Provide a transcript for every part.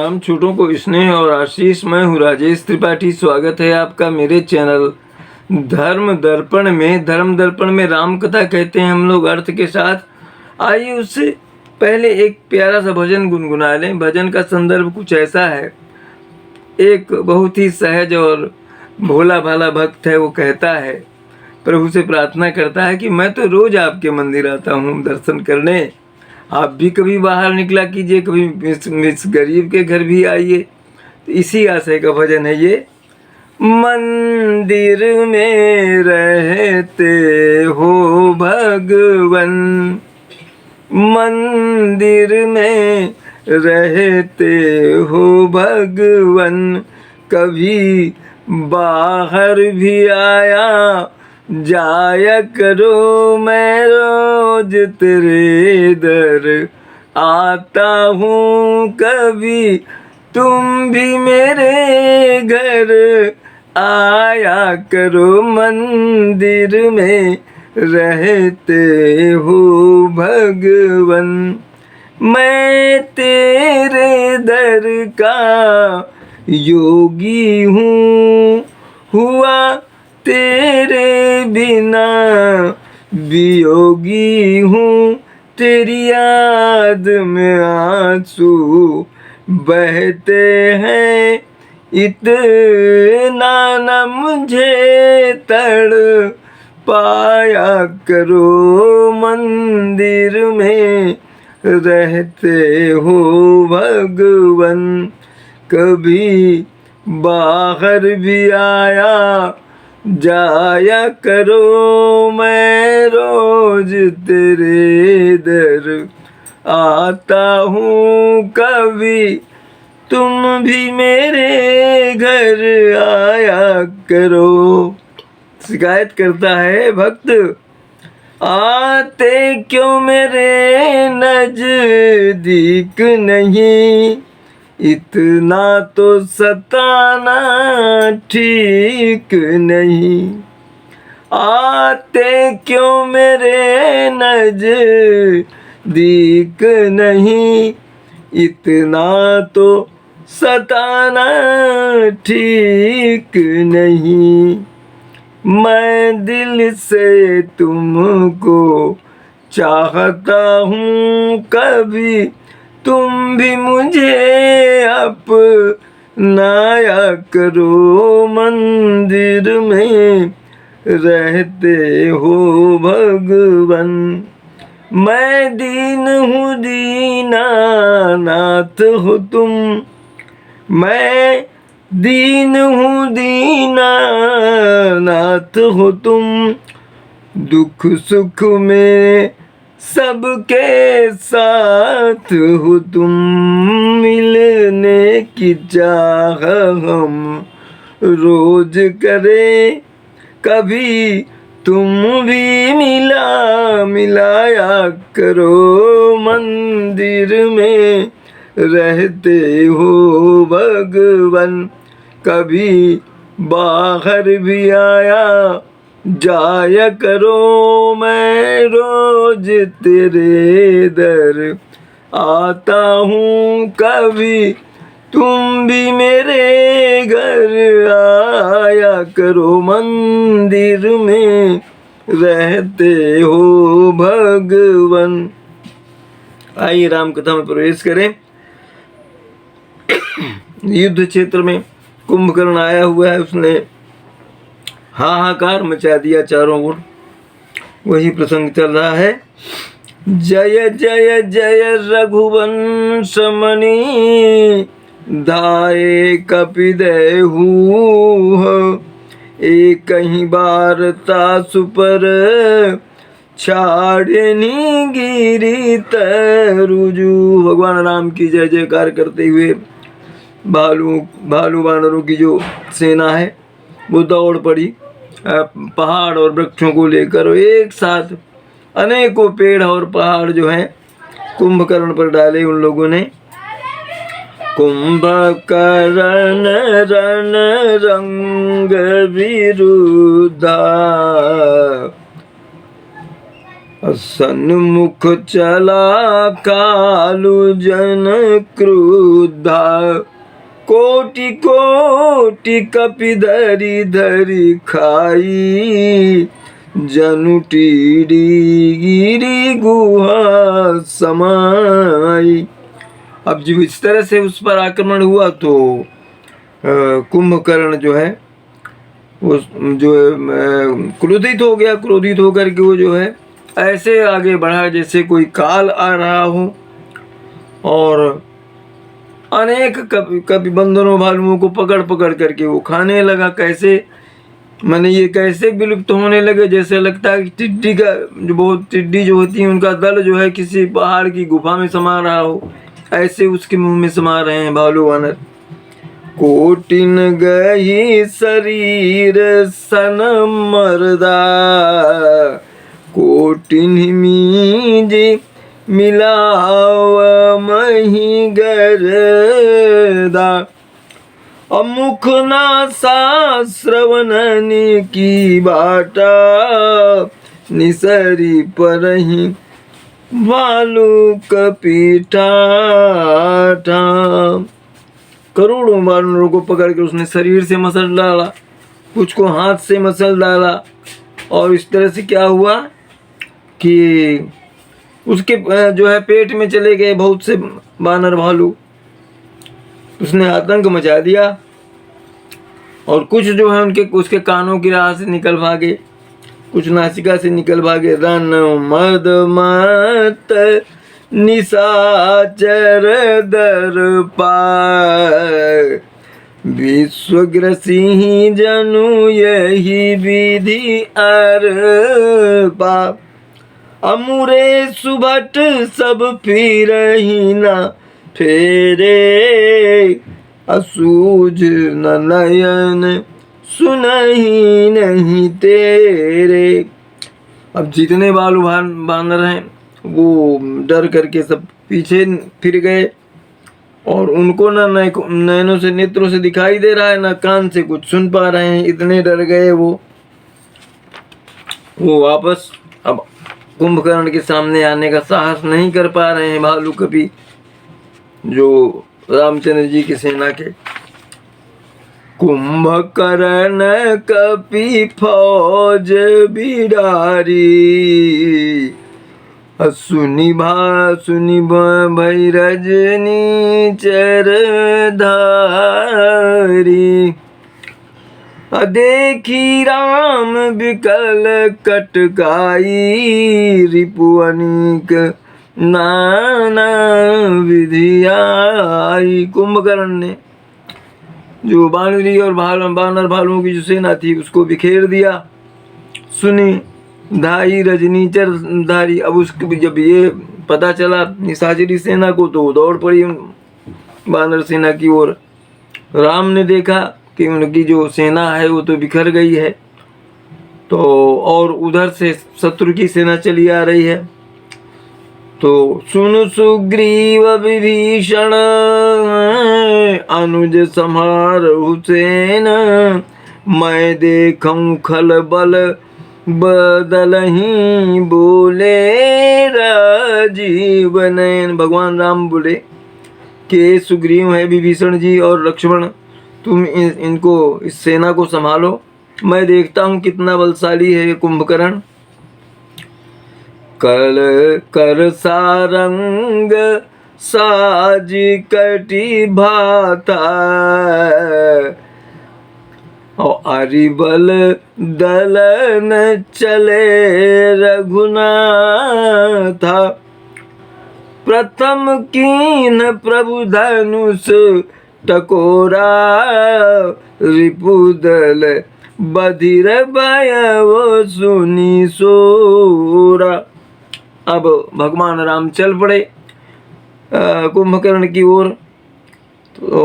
राम, छोटों को स्नेह और आशीष। मैं हूँ राजेश त्रिपाठी। स्वागत है आपका मेरे चैनल धर्म दर्पण में। धर्म दर्पण में राम कथा कहते हैं हम लोग अर्थ के साथ। आइए उससे पहले एक प्यारा सा भजन गुनगुना लें। भजन का संदर्भ कुछ ऐसा है। एक बहुत ही सहज और भोला भाला भक्त है। वो कहता है, प्रभु से प्रार्थना करता है कि मैं तो रोज आपके मंदिर आता हूँ दर्शन करने, आप भी कभी बाहर निकला कीजिए, कभी इस गरीब के घर भी आइए। तो इसी आशय का भजन है ये। मंदिर में रहते हो भगवन, मंदिर में रहते हो भगवन, कभी बाहर भी आया जाया करो, मैं रोज तेरे दर आता हूँ, कभी तुम भी मेरे घर आया करो, मंदिर में रहते हो भगवन। मैं तेरे दर का योगी हूँ, हुआ तेरे बिना वियोगी हूँ, तेरी याद में आंसू बहते हैं, इतना न मुझे तड़ पाया करो, मंदिर में रहते हो भगवन, कभी बाहर भी आया जाया करो, मैं रोज तेरे दर आता हूँ, कभी तुम भी मेरे घर आया करो। शिकायत करता है भक्त, आते क्यों मेरे नजदीक नहीं, इतना तो सताना ठीक नहीं। आते क्यों मेरे नजदीक नहीं, इतना तो सताना ठीक नहीं। मैं दिल से तुमको चाहता हूँ, कभी तुम भी मुझे अपनाया करो, मंदिर में रहते हो भगवन। मैं दीन हूँ दीनानाथ हो तुम, मैं दीन हूँ दीनानाथ हो तुम, दुख सुख में सबके साथ हो तुम, मिलने की चाह हम रोज करें, कभी तुम भी मिलाया करो, मंदिर में रहते हो भगवन, कभी बाहर भी आया जाया करो, मैं रोज तेरे दर आता हूँ, कभी तुम भी मेरे घर आया करो, मंदिर में रहते हो भगवन। आइए राम कथा में प्रवेश करें। युद्ध क्षेत्र में कुंभकर्ण आया हुआ है, उसने हाहाकार मचा दिया चारों ओर। वही प्रसंग चल रहा है। जय जय जय रघुवंश मणि, धाये कपिदेहु, एक ही बार तासु पर छाड़नी गिरी तरुजु। भगवान राम की जय जयकार करते हुए भालू वानरों की जो सेना है वो दौड़ पड़ी पहाड़ और वृक्षों को लेकर। एक साथ अनेकों पेड़ और पहाड़ जो हैं कुंभकर्ण पर डाले उन लोगों ने। कुंभकर्ण रण रंग विरुद्धा, सन्मुख चला कालु जन क्रुद्धा, कोटि कोटि कपि धरि धरि खाई, जनु टीडी गिरी गुहा समाई। अब जब इस तरह से उस पर आक्रमण हुआ तो कुंभकर्ण जो है वो जो क्रोधित हो गया। क्रोधित होकर के वो जो है ऐसे आगे बढ़ा जैसे कोई काल आ रहा हो, और अनेक कपि बंदरों भालुओं को पकड़ पकड़ करके वो खाने लगा। कैसे मैंने ये कैसे विलुप्त होने लगे, जैसे लगता है कि टिड्डी का टिड्डी जो होती है उनका दल जो है किसी पहाड़ की गुफा में समा रहा हो, ऐसे उसके मुंह में समा रहे हैं भालू वानर। कोटिन गही शरीर सन मरदा, कोटिन मीजे मिलाव मही गरदा, अमुख नासा श्रवणनि की बाटा, निसरी परही भालू कपीठा। करोड़ों वानरों को पकड़ कर उसने शरीर से मसल डाला, कुछ को हाथ से मसल डाला, और इस तरह से क्या हुआ कि उसके जो है पेट में चले गए बहुत से वानर भालू। उसने आतंक मचा दिया, और कुछ जो है उसके कानों की राह से निकल भागे, कुछ नासिका से निकल भागे। रन मद मत निशाचर दर पाय, विश्वग्रसी जनु यही विधि अर पा, अमुरे सुभट सब फिर ही ना फेरे, असूझ न नयन सुनही नहीं तेरे। अब जितने बालू बानर हैं वो डर करके सब पीछे फिर गए, और उनको ना नयनों से नेत्रों से दिखाई दे रहा है, ना कान से कुछ सुन पा रहे हैं, इतने डर गए वो वापस अब कुंभकर्ण के सामने आने का साहस नहीं कर पा रहे हैं भालू कभी, जो रामचंद्र जी की सेना के। कुंभकर्ण कपि फौज बिडारी, सुनि भई रजनी चर धारी, देखी राम विकल कटकाई, रिपुअनिक नाना विधियाई। कुंभकर्ण ने जो बानरी और बानर भालुओं की जो सेना थी उसको बिखेर दिया। सुनी धाई रजनीचर धारी। अब उसको जब ये पता चला निशाचरी सेना को तो दौड़ पड़ी बानर सेना की ओर। राम ने देखा कि उनकी जो सेना है वो तो बिखर गई है, तो और उधर से शत्रु की सेना चली आ रही है। तो सुन सुग्रीव विभीषण, अनुज संहार हुसैन, मैं देखूं खल बल बदलही, बोले राजीव नयन। भगवान राम बोले कि सुग्रीव है, विभीषण जी और लक्ष्मण, तुम इनको इस सेना को संभालो, मैं देखता हूँ कितना बलशाली है ये कुंभकर्ण। कल कर सारंग साज कटी भाता, और अरिबल दलन चले रघुनाथा, प्रथम कीन प्रभु धनुष टकोरा, रिपुदल बधिर भयव सुनी सोरा। अब भगवान राम चल पड़े कुंभकर्ण की ओर। तो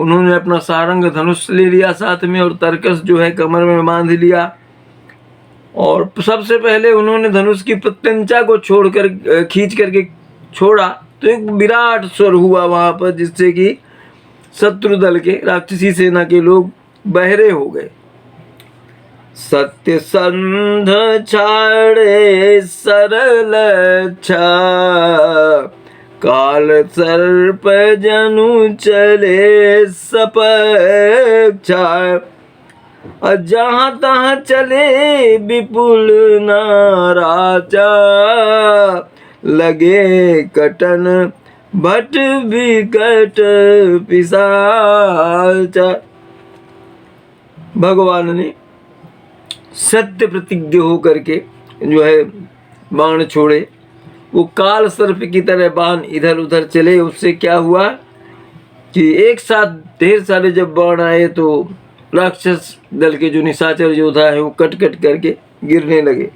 उन्होंने अपना सारंग धनुष ले लिया साथ में, और तरकस जो है कमर में बांध लिया, और सबसे पहले उन्होंने धनुष की प्रत्यंचा को छोड़कर खींच करके छोड़ा, तो एक विराट स्वर हुआ वहां पर, जिससे कि शत्रु दल के राक्षसी सेना के लोग बहरे हो गए। सत्यसंध छाड़े सरल छा, काल सर्प जनु चले सपक्षा। जहाँ तहाँ चले विपुल नाराचा, लगे कटन भट विकट पिशाचा। भगवान ने सत्य प्रतिज्ञ होकर के जो है बाण छोड़े, वो काल सर्प की तरह बाण इधर उधर चले। उससे क्या हुआ कि एक साथ ढेर सारे जब बाण आए तो राक्षस दल के जो निशाचर योद्धा है वो कट कट करके गिरने लगे।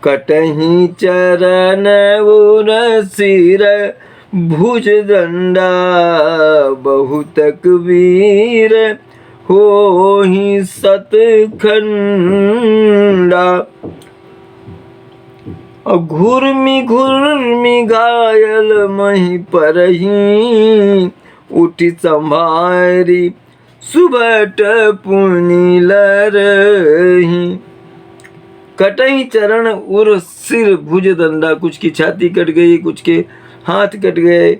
कटही चरण उर सिर भुज दंडा, बहुतक वीर हो ही सतखंडा। घुर्मी घायल मही परही, उठी संभारी सुबट पुनि लरही। कटही चरण उर सिर भुज दंडा, कुछ की छाती कट गई, कुछ के हाथ कट गए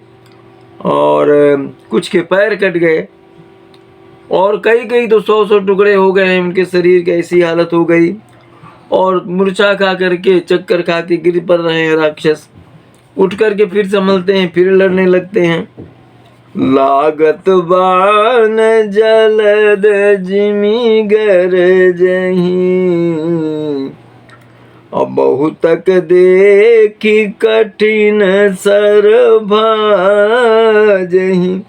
और कुछ के पैर कट गए और कई तो 100 टुकड़े हो गए हैं उनके शरीर की, ऐसी हालत हो गई। और मूर्छा खा करके चक्कर खा के गिर पड़ रहे हैं राक्षस। उठ करके फिर संभलते हैं, फिर लड़ने लगते हैं। लागत बाण जलद जिमी गरजही, अब बहुतक देखी कठिन सर भाजही।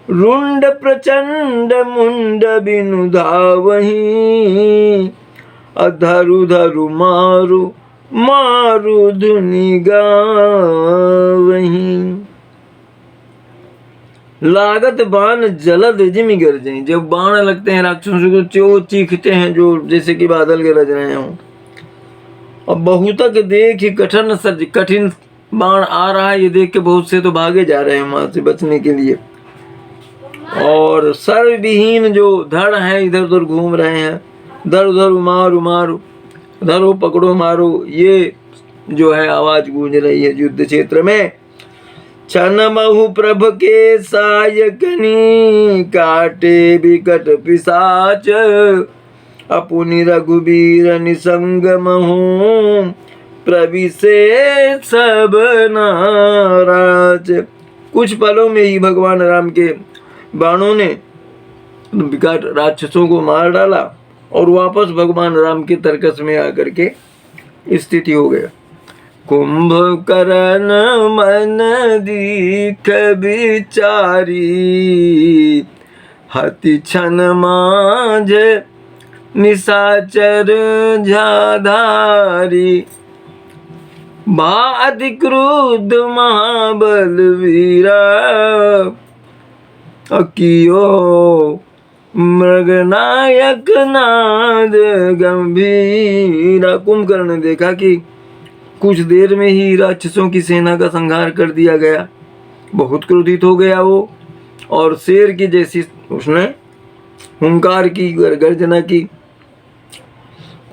रुंड प्रचंड मुंड बिनु धावही, अधरु धरु मारु मारु धुनि गावही। लागत बाण जलद जिमि गरजही, जब बाण लगते हैं राक्षसों को जो चीखते हैं जो जैसे कि बादल गरज रहे हों। अब बहुतक देख कठिन बाण आ रहा है, ये देख के बहुत से तो भागे जा रहे हैं वहां से बचने के लिए। और सर्वविहीन जो धड़ है इधर उधर घूम रहे हैं, धर उधर मारो मारो, धरो पकड़ो मारो, ये जो है आवाज गूंज रही है युद्ध क्षेत्र में। छन महु प्रभ के सायकनी, काटे विकट पिशाच, अपुनि रघुबीर निसंग महु, प्रविशे सब नाराज। कुछ पलों में ही भगवान राम के बाणों ने विकट राक्षसों को मार डाला और वापस भगवान राम के तर्कस में आकर के स्थिति हो गया। कुंभकर्ण मन दीख बिचारी, हति छन माझ निशाचर झाधारी। बा अति क्रुद्ध महाबल वीरा, अकियो मृगनायक नाद गंभीरा। कुंभकर्ण ने देखा कि कुछ देर में ही राक्षसों की सेना का संहार कर दिया गया। बहुत क्रोधित हो गया वो और शेर की जैसी उसने हुंकार की, गर्जना की।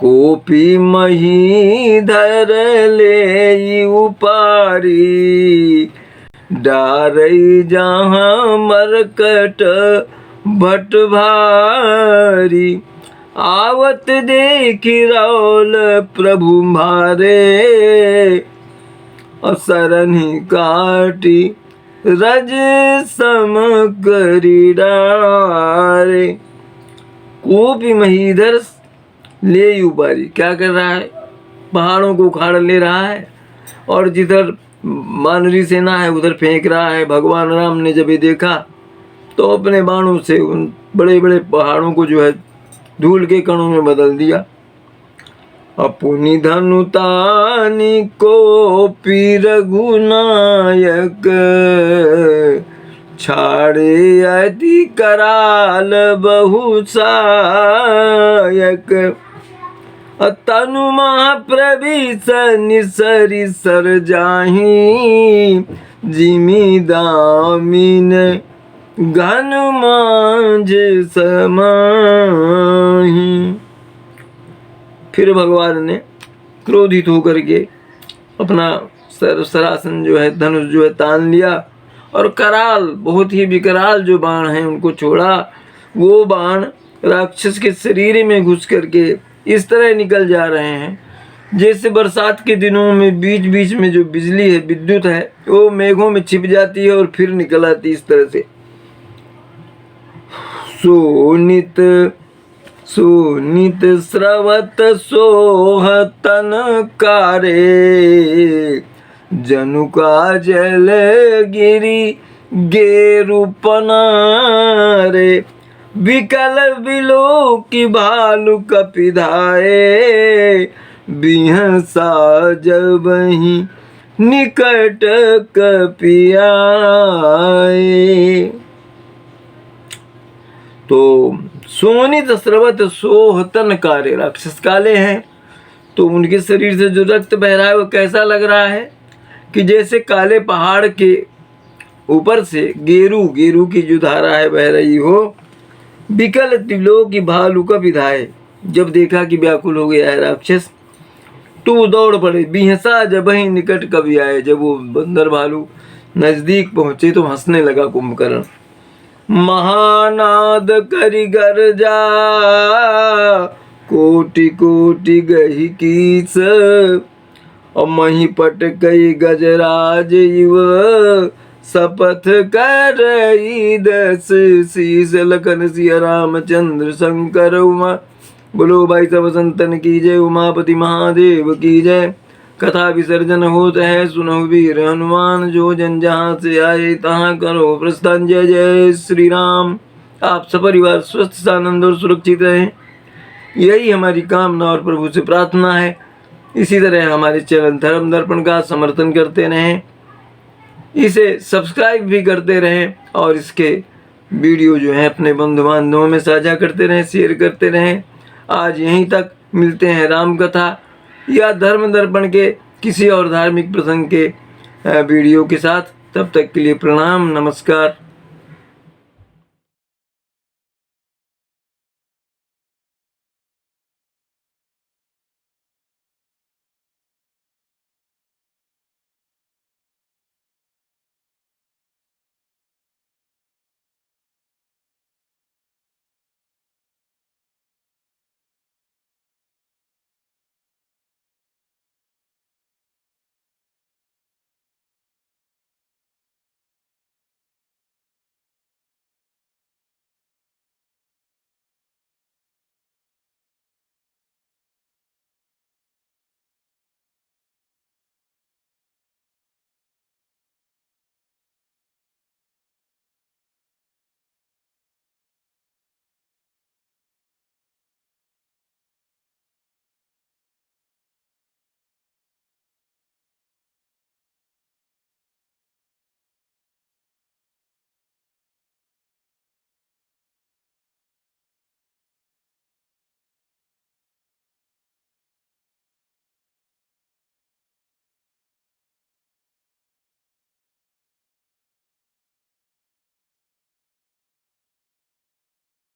कोपी मही धर ले उपारी, डारई जहाँ मरकट भट भारी। आवत देखी रौल प्रभु मारे, असरनि काटी रज सम करी डारे। कोपी महीधर ले उबारी, क्या कर रहा है? पहाड़ों को उखाड़ ले रहा है और जिधर मानवी सेना है उधर फेंक रहा है। भगवान राम ने जब ये देखा तो अपने बाणों से उन बड़े बड़े पहाड़ों को जो है धूल के कणों में बदल दिया। अपुनि धनुतानि को पीर रघुनायक, छाड़े अति कराल बहु सायक। तनु महाप्रविश निसरि सर जाही, जिमि दामिन घन मांझ समाही। फिर भगवान ने क्रोधित होकर के अपना सरासन जो है, धनुष जो है तान लिया और कराल, बहुत ही विकराल जो बाण हैं उनको छोड़ा। वो बाण राक्षस के शरीर में घुस करके इस तरह निकल जा रहे हैं जैसे बरसात के दिनों में बीच बीच में जो बिजली है, विद्युत है, वो मेघों में छिप जाती है और फिर निकल आती है इस तरह से। सुनित स्रवत सोहतन कारे, जनुका जल गिरी गेरुपना रे, विकल बिलो की भालू कपिधाए, बिहसा जब ही निकट कपियाए। तो सोनित स्रवत सोहतन कारे, राक्षस काले हैं तो उनके शरीर से जो रक्त बह रहा है वो कैसा लग रहा है कि जैसे काले पहाड़ के ऊपर से गेरू की जो धारा है बह रही हो। विकल तिलो की भालू का विधाए, जब देखा कि व्याकुल हो गया है राक्षस तो वो दौड़ पड़े। बिहसा जब ही निकट कवि आए, जब वो बंदर भालू नजदीक पहुंचे तो हंसने लगा कुंभकर्ण। महानाद करि गर्जा, कोटि कोटि गही कीस, और मही पट कई गजराज युव, शपथ कर दस शीस, लखन सिया रामचंद्र शंकर उमा। बोलो भाई सब संतन की जय, उमापति महादेव की जय। कथा विसर्जन होत है, सुनो वीर हनुमान, जो जन जहाँ से आए तहाँ करो प्रस्थान। जय जय श्री राम। आप सपरिवार स्वस्थ, सानंद और सुरक्षित रहें, यही हमारी कामना और प्रभु से प्रार्थना है। इसी तरह हमारे चैनल धर्म दर्पण का समर्थन करते रहें, इसे सब्सक्राइब भी करते रहें और इसके वीडियो जो है अपने बंधु बांधवों में साझा करते रहें, शेयर करते रहें। आज यहीं तक, मिलते हैं राम कथा या धर्म दर्पण के किसी और धार्मिक प्रसंग के वीडियो के साथ। तब तक के लिए प्रणाम, नमस्कार।